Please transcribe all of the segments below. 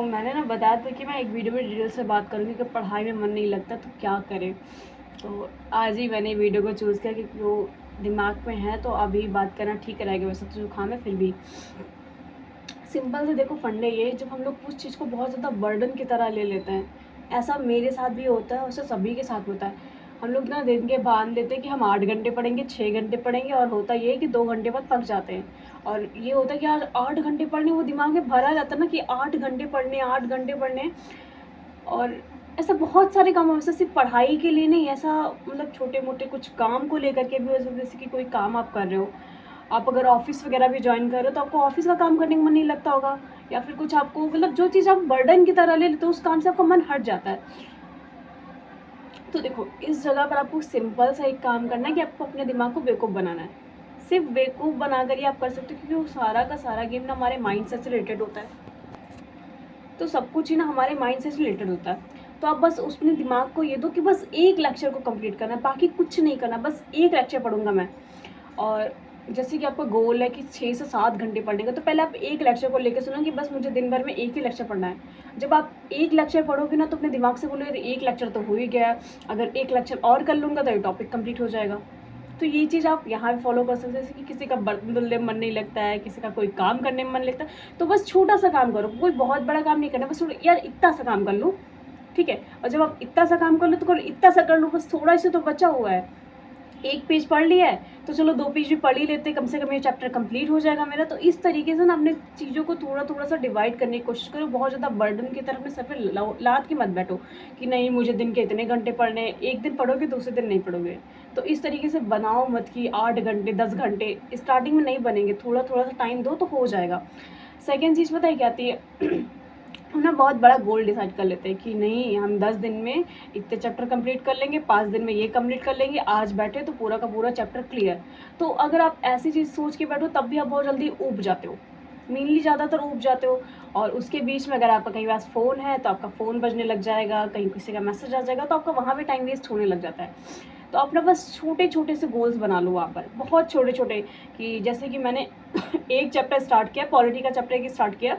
तो मैंने ना बताया था कि मैं एक वीडियो में डिटेल से बात करूँगी कि पढ़ाई में मन नहीं लगता तो क्या करें। तो आज ही मैंने वीडियो को चूज़ किया क्योंकि वो दिमाग में है तो अभी बात करना ठीक रहेगा। वैसे तो जुकाम है फिर भी सिंपल से देखो फंडे ये, जब हम लोग उस चीज़ को बहुत ज़्यादा बर्डन की तरह ले लेते हैं, ऐसा मेरे साथ भी होता है, उससे सभी के साथ होता है। हम लोग ना दिन के बांध लेते हैं कि हम 8 घंटे पढ़ेंगे, 6 घंटे पढ़ेंगे, और होता ये है कि 2 घंटे बाद पक जाते हैं। और ये होता है कि यार 8 घंटे पढ़ने, वो दिमाग में भरा जाता है ना कि 8 घंटे पढ़ने, 8 घंटे पढ़ने। और ऐसा बहुत सारे काम, वैसे सिर्फ पढ़ाई के लिए नहीं, ऐसा मतलब छोटे मोटे कुछ काम को लेकर के भी, जैसे कि कोई काम आप कर रहे हो, आप अगर ऑफिस वगैरह भी ज्वाइन कर रहे हो तो आपको ऑफिस का काम करने का मन नहीं लगता होगा, या फिर कुछ आपको मतलब जो चीज़ आप बर्डन की तरह ले लेते हो उस काम से आपका मन हट जाता है। तो देखो इस जगह पर आपको सिंपल सा एक काम करना है कि आपको अपने दिमाग को बेवकूफ़ बनाना है। सिर्फ बेवकूफ़ बना कर ही आप कर सकते हो, क्योंकि वो सारा का सारा गेम ना हमारे माइंड से रिलेटेड होता है। तो सब कुछ ही ना हमारे माइंड से रिलेटेड होता है। तो आप बस उसमें दिमाग को ये दो कि बस एक लेक्चर को कंप्लीट करना है, बाकी कुछ नहीं करना, बस एक लेक्चर पढ़ूंगा मैं। और जैसे कि आपका गोल है कि 6 से 7 घंटे पढ़ने का, तो पहले आप एक लेक्चर को लेकर सुनो कि बस मुझे दिन भर में एक ही लेक्चर पढ़ना है। जब आप एक लेक्चर पढ़ोगे ना तो अपने दिमाग से बोलोगे एक लेक्चर तो हो ही गया, अगर एक लेक्चर और कर लूँगा तो ये टॉपिक कंप्लीट हो जाएगा। तो ये चीज़ आप यहाँ भी फॉलो कर सकते हैं। जैसे कि किसी का बर्तन धुलने में मन नहीं लगता है, किसी का कोई काम करने में मन लगता है, तो बस छोटा सा काम करो, कोई बहुत बड़ा काम नहीं करना, बस यार इतना सा काम कर लो, ठीक है। और जब आप इतना सा काम कर लो तो करो, इतना सा कर लो, बस थोड़ा सा तो बचा हुआ है। एक पेज पढ़ लिया है तो चलो 2 पेज भी पढ़ ही लेते, कम से कम ये चैप्टर कंप्लीट हो जाएगा मेरा। तो इस तरीके से ना अपने चीज़ों को थोड़ा थोड़ा सा डिवाइड करने की कोशिश करो। बहुत ज़्यादा बर्डन की तरफ में सर पे लाद के मत बैठो कि नहीं मुझे दिन के इतने घंटे पढ़ने, एक दिन पढ़ोगे दूसरे दिन नहीं पढ़ोगे। तो इस तरीके से बनाओ मत कि 8 घंटे 10 घंटे स्टार्टिंग में नहीं बनेंगे, थोड़ा थोड़ा सा टाइम दो तो हो जाएगा। सेकेंड चीज़ पता है क्या आती है हम ना बहुत बड़ा गोल डिसाइड कर लेते हैं कि नहीं हम 10 दिन में इतने चैप्टर कंप्लीट कर लेंगे, 5 दिन में ये कंप्लीट कर लेंगे, आज बैठे तो पूरा का पूरा चैप्टर क्लियर। तो अगर आप ऐसी चीज़ सोच के बैठो तब भी आप बहुत जल्दी ऊब जाते हो, मेनली ज़्यादातर ऊब जाते हो। और उसके बीच में अगर आपका कहीं पास फ़ोन है तो आपका फ़ोन बजने लग जाएगा, कहीं किसी का मैसेज आ जाएगा तो आपका वहाँ भी टाइम वेस्ट होने लग जाता है। तो अपना बस छोटे छोटे से गोल्स बना लो वहाँ पर, बहुत छोटे छोटे, कि जैसे कि मैंने एक चैप्टर स्टार्ट किया, पॉलिटी का चैप्टर एक स्टार्ट किया,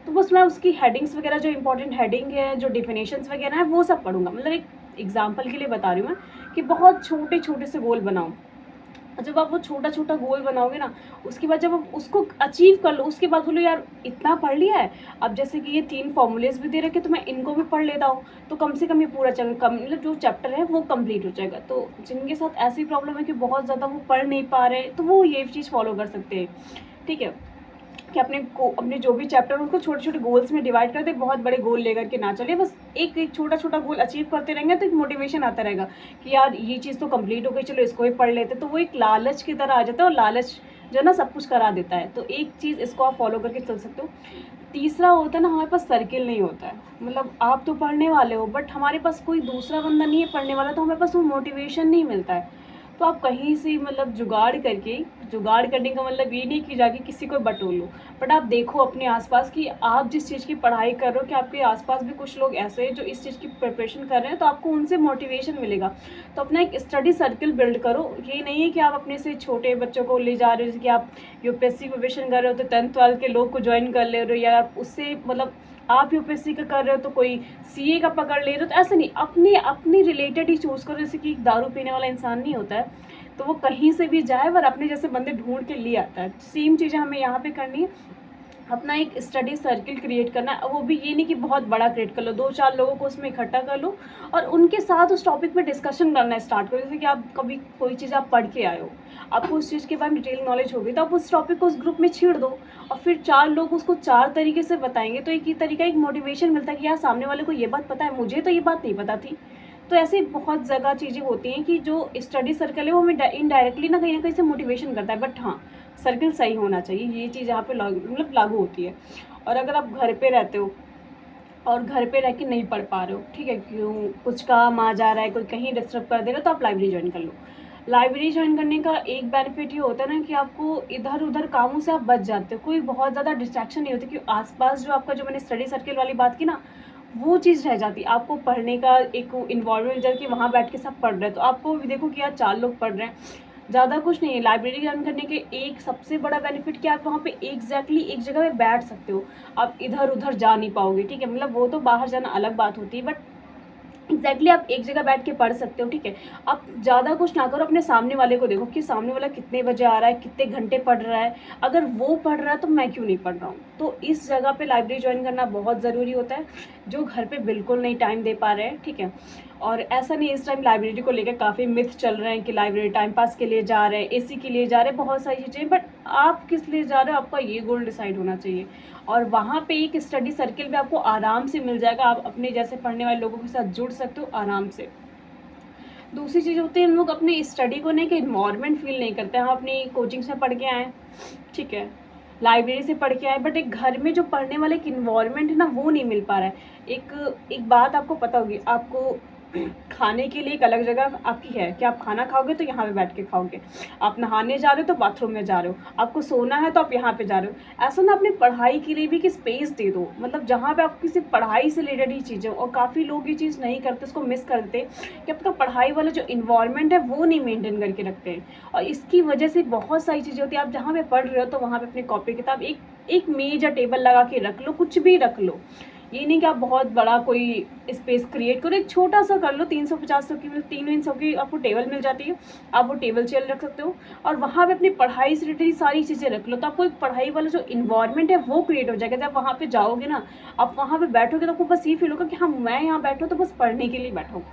तो बस मैं उसकी हेडिंग्स वगैरह, जो इंपॉर्टेंट हेडिंग है, जो डिफिनेशंस वगैरह है, वो सब पढ़ूंगा। मतलब एक एग्जांपल के लिए बता रही हूँ मैं कि बहुत छोटे छोटे से गोल बनाओ। और जब आप वो छोटा छोटा गोल बनाओगे ना, उसके बाद जब आप उसको अचीव कर लो, उसके बाद बोलो यार इतना पढ़ लिया है, अब जैसे कि ये 3 फॉर्मूलेज भी दे रखे तो मैं इनको भी पढ़ लेता हूँ, तो कम से कम ये पूरा मतलब जो चैप्टर है वो कंप्लीट हो जाएगा। तो जिनके साथ ऐसी प्रॉब्लम है कि बहुत ज़्यादा वो पढ़ नहीं पा रहे, तो वो ये चीज़ फॉलो कर सकते हैं, ठीक है। कि अपने जो भी चैप्टर उनको छोटे छोटे गोल्स में डिवाइड कर दे, बहुत बड़े गोल लेकर के ना चले, बस एक एक छोटा छोटा गोल अचीव करते रहेंगे तो एक मोटिवेशन आता रहेगा कि यार ये चीज़ तो कंप्लीट हो गई, चलो इसको ही पढ़ लेते। तो वो एक लालच की तरह आ जाता है, और लालच जो है ना सब कुछ करा देता है। तो एक चीज़ इसको आप फॉलो करके चल सकते हो। तीसरा होता है ना, हमारे पास सर्किल नहीं होता है, मतलब आप तो पढ़ने वाले हो बट हमारे पास कोई दूसरा बंदा नहीं है पढ़ने वाला, तो हमारे पास वो मोटिवेशन नहीं मिलता है। तो आप कहीं से मतलब जुगाड़ करके, जुगाड़ करने का मतलब ये नहीं कि जाके किसी को बटोलो, बट आप देखो अपने आसपास कि आप जिस चीज़ की पढ़ाई कर रहे हो कि आपके आसपास भी कुछ लोग ऐसे हैं जो इस चीज़ की प्रिपरेशन कर रहे हैं, तो आपको उनसे मोटिवेशन मिलेगा। तो अपना एक स्टडी सर्कल बिल्ड करो। ये नहीं है कि आप अपने से छोटे बच्चों को ले जा रहे हो, जैसे कि आप यूपीएससी प्रिपरेशन कर रहे हो तो 10th 12th के लोग को ज्वाइन कर ले रहे हो, या आप उससे मतलब आप यूपीएससी का कर रहे हो तो कोई सीए का पकड़ ले रहे हो, तो ऐसा नहीं, अपने अपने रिलेटेड ही चूज़ करो। जैसे कि दारू पीने वाला इंसान नहीं होता है तो वो कहीं से भी जाए और अपने जैसे बंदे ढूंढ के लिए आता है। सेम चीज़ें हमें यहाँ पे करनी है, अपना एक स्टडी सर्किल क्रिएट करना है। वो भी ये नहीं कि बहुत बड़ा क्रिएट कर लो, 2-4 लोगों को उसमें इकट्ठा कर लो और उनके साथ उस टॉपिक पे डिस्कशन करना स्टार्ट करो। जैसे कि आप कभी कोई चीज़ आप पढ़ के आए हो, आपको उस चीज़ के बारे में डिटेल नॉलेज होगी, तो आप उस टॉपिक को उस ग्रुप में छेड़ दो और फिर 4 लोग उसको 4 तरीके से बताएंगे, तो एक ही तरीका, एक मोटिवेशन मिलता है कि यार सामने वाले को ये बात पता है, मुझे तो ये बात नहीं पता थी। तो ऐसे बहुत जगह चीज़ें होती हैं कि जो स्टडी सर्कल है वो हमें इनडायरेक्टली ना कहीं से मोटिवेशन करता है, बट हाँ सर्कल सही होना चाहिए, ये चीज़ यहाँ पे मतलब लागू होती है। और अगर आप घर पे रहते हो और घर पे रह के नहीं पढ़ पा रहे हो, ठीक है, क्यों कुछ काम आ जा रहा है, कोई कहीं डिस्टर्ब कर दे रहा है, तो आप लाइब्रेरी ज्वाइन कर लो। लाइब्रेरी ज्वाइन करने का एक बेनिफिट ये होता है ना कि आपको इधर उधर कामों से आप बच जाते हो, कोई बहुत ज़्यादा डिस्ट्रैक्शन नहीं होती, क्योंकि आसपास जो आपका, जो मैंने स्टडी सर्किल वाली बात की ना, वो चीज़ रह जाती। आपको पढ़ने का एक इन्वॉल्वमेंट जब कि वहाँ बैठ के सब पढ़ रहे हैं, तो आपको भी देखो कि यार 4 लोग पढ़ रहे हैं, ज़्यादा कुछ नहीं है। लाइब्रेरी ज्वाइन करने के एक सबसे बड़ा बेनिफिट क्या है, आप वहाँ पे एग्जैक्टली एक जगह पे बैठ सकते हो, आप इधर उधर जा नहीं पाओगे, ठीक है। मतलब वो तो बाहर जाना अलग बात होती है, बट एग्जैक्टली आप एक जगह बैठ के पढ़ सकते हो, ठीक है। आप ज़्यादा कुछ ना करो, अपने सामने वाले को देखो कि सामने वाला कितने बजे आ रहा है, कितने घंटे पढ़ रहा है। अगर वो पढ़ रहा है तो मैं क्यों नहीं पढ़ रहा हूँ। तो इस जगह पे लाइब्रेरी ज्वाइन करना बहुत ज़रूरी होता है, जो घर पे बिल्कुल नहीं टाइम दे पा रहे हैं, ठीक है। और ऐसा नहीं, इस टाइम लाइब्रेरी को लेकर काफ़ी मिथ चल रहे हैं कि लाइब्रेरी टाइम पास के लिए जा रहे हैं, एसी के लिए जा रहे हैं, बहुत सारी चीज़ें, बट आप किस लिए जा रहे हो, आपका ये गोल डिसाइड होना चाहिए। और वहाँ पे एक स्टडी सर्किल भी आपको आराम से मिल जाएगा, आप अपने जैसे पढ़ने वाले लोगों के साथ जुड़ सकते हो आराम से। दूसरी चीज़ होती है, हम लोग अपनी स्टडी को नहीं कि इन्वायरमेंट फील नहीं करते हैं। हम अपनी कोचिंग से पढ़ के आए, ठीक है, लाइब्रेरी से पढ़ के आए, बट एक घर में जो पढ़ने वाला एक इन्वायरमेंट है ना, वो नहीं मिल पा रहा है। एक बात आपको पता होगी, आपको खाने के लिए एक अलग जगह आपकी है कि आप खाना खाओगे तो यहाँ पे बैठ के खाओगे, आप नहाने जा रहे हो तो बाथरूम में जा रहे हो, आपको सोना है तो आप यहाँ पे जा रहे हो। ऐसा ना अपनी पढ़ाई के लिए भी कि स्पेस दे दो, मतलब जहाँ पे आप किसी पढ़ाई से रिलेटेड ही चीज़ें। और काफ़ी लोग ये चीज़ नहीं करते, उसको मिस कर देते कि आपका पढ़ाई वाला जो इन्वायरमेंट है वो नहीं मेंटेन करके रखते हैं, और इसकी वजह से बहुत सारी चीज़ें होती है। आप जहाँ पे पढ़ रहे हो तो वहाँ पे अपनी कॉपी किताब एक मेज या टेबल लगा के रख लो, कुछ भी रख लो। ये नहीं कि आप बहुत बड़ा कोई स्पेस क्रिएट करो, एक छोटा सा कर लो, 350 की 300 की आपको टेबल मिल जाती है, आप वो टेबल चेयर रख सकते हो, और वहाँ पे अपनी पढ़ाई से रिलेटेड सारी चीज़ें रख लो। तो आपको एक पढ़ाई वाला जो इन्वायरमेंट है वो क्रिएट हो जाएगा। जब वहाँ पे जाओगे ना, आप वहाँ पे बैठोगे तो आपको बस ये फील होगा कि हाँ, मैं यहाँ बैठा हूँ तो बस पढ़ने के लिए बैठा हूँ।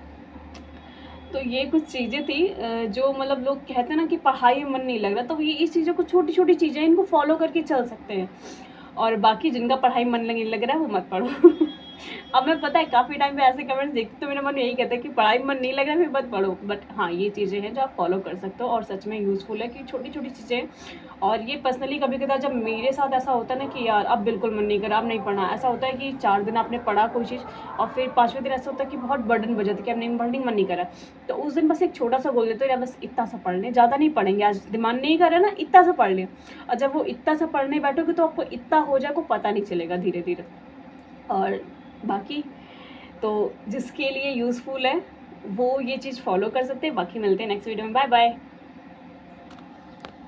तो ये कुछ चीज़ें थी जो मतलब लोग कहते हैं ना कि पढ़ाई में मन नहीं लग रहा, तो ये इस चीज़ों को, छोटी छोटी चीज़ें, इनको फॉलो करके चल सकते हैं। और बाकी जिनका पढ़ाई मन नहीं लग रहा है वो मत पढ़ो। अब मैं पता है काफ़ी टाइम पे ऐसे कमेंट्स देखती तो मेरा मन यही कहता है कि पढ़ाई में मन नहीं लग रहा है फिर मत पढ़ो, बट हाँ, ये चीज़ें हैं जो आप फॉलो कर सकते हो और सच में यूज़फुल है कि छोटी छोटी चीज़ें। और ये पर्सनली कभी कभार जब मेरे साथ ऐसा होता है ना कि यार अब बिल्कुल मन नहीं कर रहा, अब नहीं पढ़ना, ऐसा होता है कि 4 दिन आपने पढ़ा कोई चीज़ और फिर 5वें दिन ऐसा होता है कि बहुत बर्डन बन जाता है कि अब नहीं पढ़ने मन नहीं कर रहा, तो उस दिन बस एक छोटा सा बोल देते हो, या बस इतना सा पढ़ लें, ज़्यादा नहीं पढ़ेंगे, आज दिमाग नहीं कर रहा ना, इतना सा पढ़ लें। और जब वो इतना सा पढ़ने बैठोगे तो आपको इतना हो जाए को पता नहीं चलेगा धीरे धीरे। और बाकी तो जिसके लिए यूज़फुल है वो ये चीज़ फॉलो कर सकते हैं। बाकी मिलते हैं नेक्स्ट वीडियो में, बाय बाय।